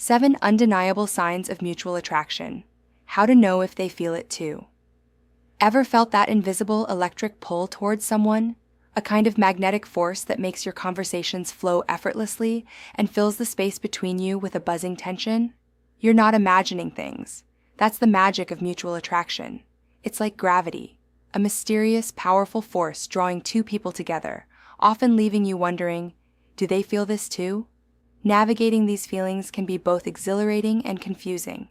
7 undeniable signs of mutual attraction. How to know if they feel it too. Ever felt that invisible electric pull towards someone? A kind of magnetic force that makes your conversations flow effortlessly and fills the space between you with a buzzing tension? You're not imagining things. That's the magic of mutual attraction. It's like gravity, a mysterious, powerful force drawing two people together, often leaving you wondering, do they feel this too? Navigating these feelings can be both exhilarating and confusing.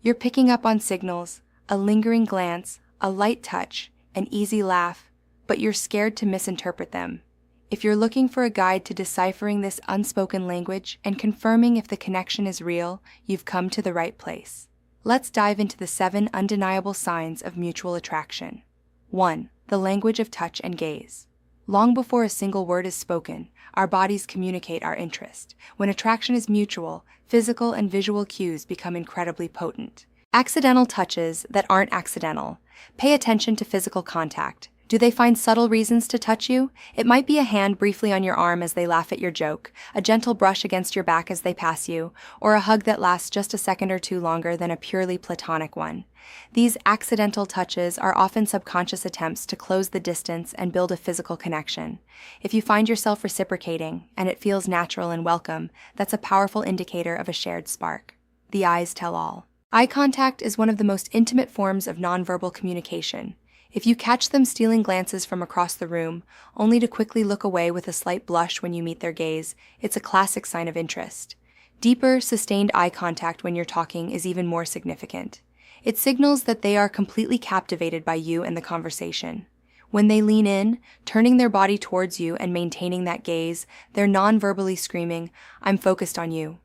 You're picking up on signals, a lingering glance, a light touch, an easy laugh, but you're scared to misinterpret them. If you're looking for a guide to deciphering this unspoken language and confirming if the connection is real, you've come to the right place. Let's dive into the 7 undeniable signs of mutual attraction. 1. The language of touch and gaze. Long before a single word is spoken, our bodies communicate our interest. When attraction is mutual, physical and visual cues become incredibly potent. Accidental touches that aren't accidental. Pay attention to physical contact. Do they find subtle reasons to touch you? It might be a hand briefly on your arm as they laugh at your joke, a gentle brush against your back as they pass you, or a hug that lasts just a second or two longer than a purely platonic one. These accidental touches are often subconscious attempts to close the distance and build a physical connection. If you find yourself reciprocating, and it feels natural and welcome, that's a powerful indicator of a shared spark. The eyes tell all. Eye contact is one of the most intimate forms of nonverbal communication. If you catch them stealing glances from across the room, only to quickly look away with a slight blush when you meet their gaze, it's a classic sign of interest. Deeper, sustained eye contact when you're talking is even more significant. It signals that they are completely captivated by you and the conversation. When they lean in, turning their body towards you and maintaining that gaze, they're non-verbally screaming, "I'm focused on you."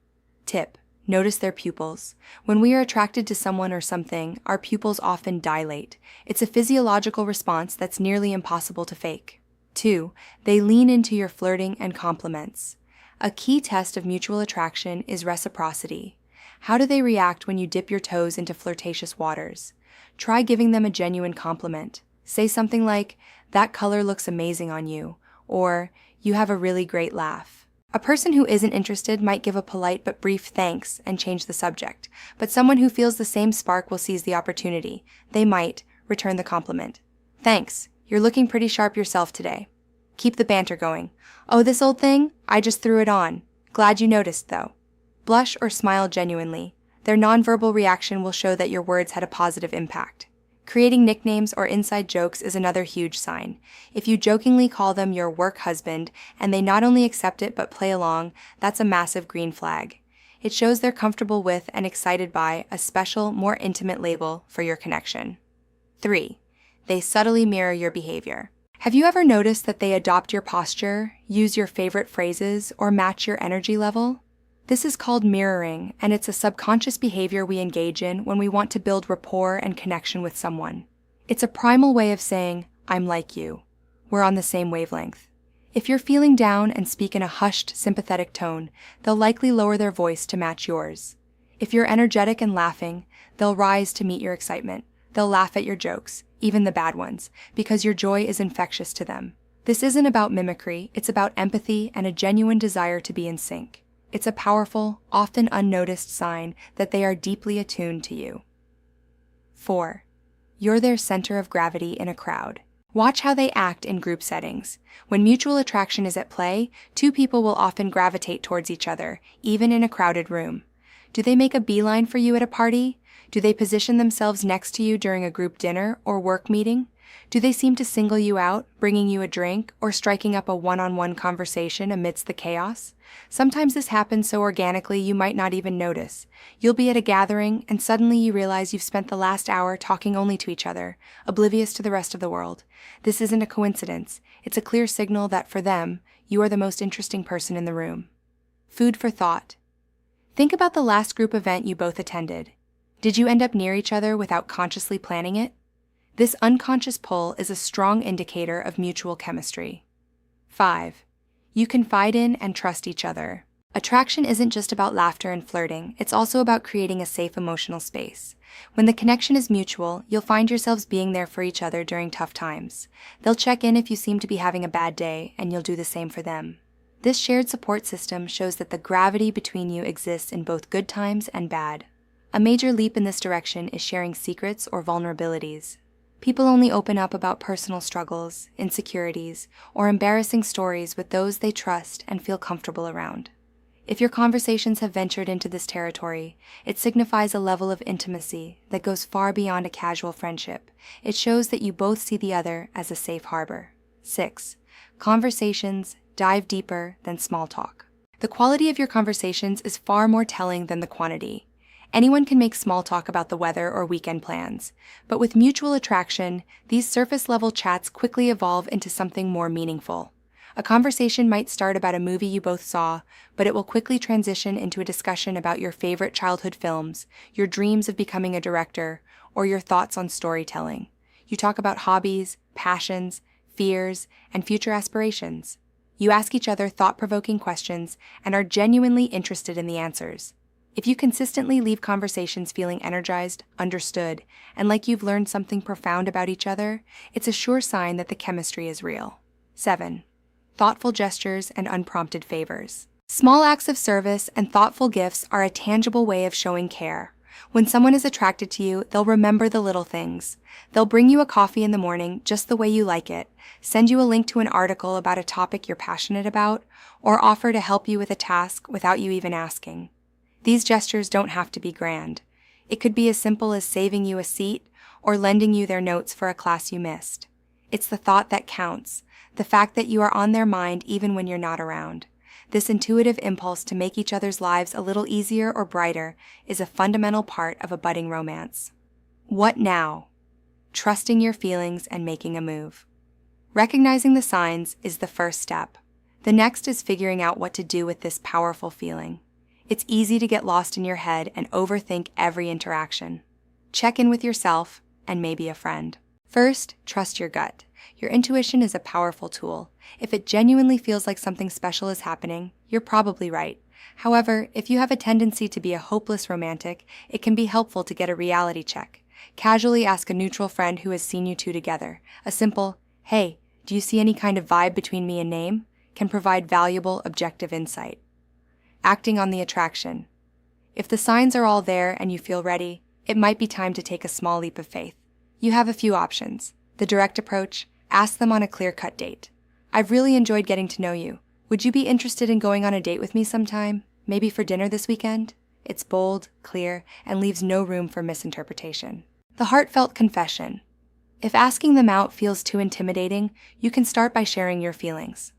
Tip: notice their pupils. When we are attracted to someone or something, our pupils often dilate. It's a physiological response that's nearly impossible to fake. 2. They lean into your flirting and compliments. A key test of mutual attraction is reciprocity. How do they react when you dip your toes into flirtatious waters? Try giving them a genuine compliment. Say something like, "That color looks amazing on you," or "You have a really great laugh." A person who isn't interested might give a polite but brief thanks and change the subject, but someone who feels the same spark will seize the opportunity. They might return the compliment. "Thanks, you're looking pretty sharp yourself today." Keep the banter going. "Oh, this old thing? I just threw it on. Glad you noticed, though." Blush or smile genuinely. Their nonverbal reaction will show that your words had a positive impact. Creating nicknames or inside jokes is another huge sign. If you jokingly call them your work husband and they not only accept it but play along, that's a massive green flag. It shows they're comfortable with and excited by a special, more intimate label for your connection. 3. They subtly mirror your behavior. Have you ever noticed that they adopt your posture, use your favorite phrases, or match your energy level? This is called mirroring, and it's a subconscious behavior we engage in when we want to build rapport and connection with someone. It's a primal way of saying, "I'm like you. We're on the same wavelength." If you're feeling down and speak in a hushed, sympathetic tone, they'll likely lower their voice to match yours. If you're energetic and laughing, they'll rise to meet your excitement. They'll laugh at your jokes, even the bad ones, because your joy is infectious to them. This isn't about mimicry, it's about empathy and a genuine desire to be in sync. It's a powerful, often unnoticed sign that they are deeply attuned to you. 4. You're their center of gravity in a crowd. Watch how they act in group settings. When mutual attraction is at play, two people will often gravitate towards each other, even in a crowded room. Do they make a beeline for you at a party? Do they position themselves next to you during a group dinner or work meeting? Do they seem to single you out, bringing you a drink, or striking up a one-on-one conversation amidst the chaos? Sometimes this happens so organically you might not even notice. You'll be at a gathering, and suddenly you realize you've spent the last hour talking only to each other, oblivious to the rest of the world. This isn't a coincidence. It's a clear signal that for them, you are the most interesting person in the room. Food for thought. Think about the last group event you both attended. Did you end up near each other without consciously planning it? This unconscious pull is a strong indicator of mutual chemistry. 5. You confide in and trust each other. Attraction isn't just about laughter and flirting, it's also about creating a safe emotional space. When the connection is mutual, you'll find yourselves being there for each other during tough times. They'll check in if you seem to be having a bad day, and you'll do the same for them. This shared support system shows that the gravity between you exists in both good times and bad. A major leap in this direction is sharing secrets or vulnerabilities. People only open up about personal struggles, insecurities, or embarrassing stories with those they trust and feel comfortable around. If your conversations have ventured into this territory, it signifies a level of intimacy that goes far beyond a casual friendship. It shows that you both see the other as a safe harbor. 6. Conversations dive deeper than small talk. The quality of your conversations is far more telling than the quantity. Anyone can make small talk about the weather or weekend plans, but with mutual attraction, these surface-level chats quickly evolve into something more meaningful. A conversation might start about a movie you both saw, but it will quickly transition into a discussion about your favorite childhood films, your dreams of becoming a director, or your thoughts on storytelling. You talk about hobbies, passions, fears, and future aspirations. You ask each other thought-provoking questions and are genuinely interested in the answers. If you consistently leave conversations feeling energized, understood, and like you've learned something profound about each other, it's a sure sign that the chemistry is real. 7. Thoughtful gestures and unprompted favors. Small acts of service and thoughtful gifts are a tangible way of showing care. When someone is attracted to you, they'll remember the little things. They'll bring you a coffee in the morning just the way you like it, send you a link to an article about a topic you're passionate about, or offer to help you with a task without you even asking. These gestures don't have to be grand. It could be as simple as saving you a seat or lending you their notes for a class you missed. It's the thought that counts, the fact that you are on their mind even when you're not around. This intuitive impulse to make each other's lives a little easier or brighter is a fundamental part of a budding romance. What now? Trusting your feelings and making a move. Recognizing the signs is the first step. The next is figuring out what to do with this powerful feeling. It's easy to get lost in your head and overthink every interaction. Check in with yourself and maybe a friend. First, trust your gut. Your intuition is a powerful tool. If it genuinely feels like something special is happening, you're probably right. However, if you have a tendency to be a hopeless romantic, it can be helpful to get a reality check. Casually ask a neutral friend who has seen you two together. A simple, "Hey, do you see any kind of vibe between me and Name?" can provide valuable, objective insight. Acting on the attraction. If the signs are all there and you feel ready, it might be time to take a small leap of faith. You have a few options. The direct approach, ask them on a clear-cut date. "I've really enjoyed getting to know you. Would you be interested in going on a date with me sometime? Maybe for dinner this weekend?" It's bold, clear, and leaves no room for misinterpretation. The heartfelt confession. If asking them out feels too intimidating, you can start by sharing your feelings.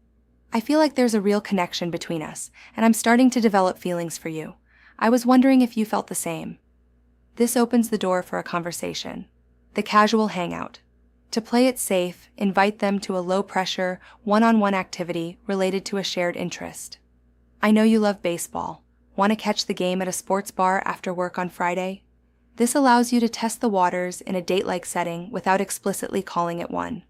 "I feel like there's a real connection between us, and I'm starting to develop feelings for you. I was wondering if you felt the same." This opens the door for a conversation. The casual hangout. To play it safe, invite them to a low-pressure, one-on-one activity related to a shared interest. "I know you love baseball. Want to catch the game at a sports bar after work on Friday?" This allows you to test the waters in a date-like setting without explicitly calling it one.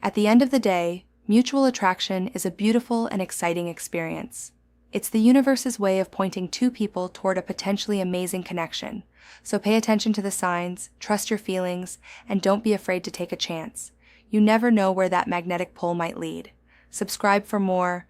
At the end of the day, mutual attraction is a beautiful and exciting experience. It's the universe's way of pointing two people toward a potentially amazing connection. So pay attention to the signs, trust your feelings, and don't be afraid to take a chance. You never know where that magnetic pull might lead. Subscribe for more